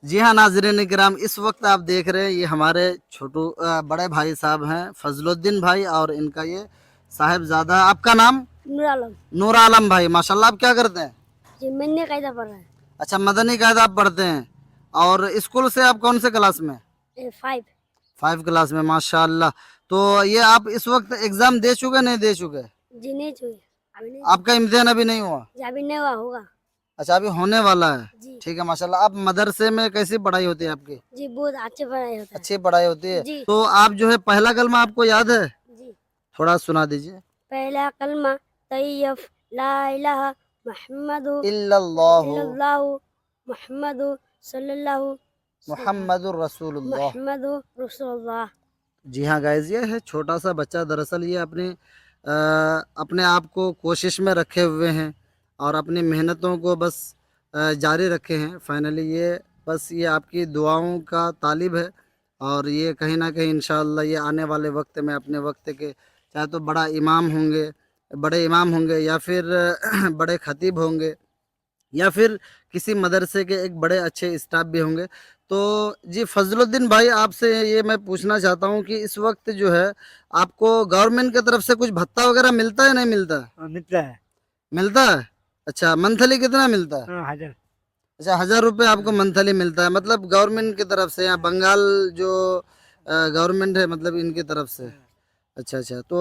जी हाँ नाज़रीन इकराम, इस वक्त आप देख रहे हैं ये हमारे बड़े भाई साहब हैं फजलुद्दीन भाई, और इनका ये साहिबजादा। आपका नाम? नूर आलम। नूर आलम भाई, माशाल्लाह। आप क्या करते हैं? जी मैंने कायदा पढ़ रहा है। अच्छा, मदनी कायदा आप पढ़ते हैं। और स्कूल से आप कौन से क्लास में? 5। 5 क्लास में, माशाल्लाह। तो ये आप इस वक्त एग्जाम दे चुके नहीं दे चुके? जी नहीं छुए, अभी नहीं। आपका इम्तिहान अभी नहीं हुआ? जी अभी नहीं हुआ, होगा। अच्छा, अभी होने वाला है। जी ठीक है, माशाल्लाह। आप मदरसे में कैसी पढ़ाई होती है आपकी? जी बहुत अच्छे पढ़ाई होता है। अच्छी पढ़ाई होती है। जी तो आप जो है पहला कलमा आपको याद है? जी। थोड़ा सुना दीजिए। पहला कलमा तैयफ ला इलाहा मुहम्मदु इल्लल्लाहु इल्लल्लाहु मुहम्मदु सल्लल्लाहु मुहम्मदुर रसूलुल्लाह। मुहम्मदु रसूलुल्लाह। जी हाँ गाइस, ये है छोटा सा बच्चा। दरअसल ये अपने आप को कोशिश में रखे हुए हैं और अपनी मेहनतों को बस जारी रखे हैं। फाइनली ये बस ये आपकी दुआओं का तालिब है, और ये कहीं ना कहीं इंशाअल्लाह ये आने वाले वक्त में अपने वक्त के चाहे तो बड़े इमाम होंगे या फिर बड़े खतीब होंगे, या फिर किसी मदरसे के एक बड़े अच्छे स्टाफ भी होंगे। तो जी फजलुद्दीन भाई, आपसे ये मैं पूछना चाहता हूँ कि इस वक्त जो है आपको गवर्नमेंट की तरफ से कुछ भत्ता वगैरह मिलता है नहीं मिलता? मिलता है। मिलता है। अच्छा, मंथली कितना मिलता है? 1000। अच्छा, 1000 रुपये आपको मंथली मिलता है, मतलब गवर्नमेंट की तरफ से, या बंगाल जो गवर्नमेंट है मतलब इनकी तरफ से? अच्छा अच्छा। तो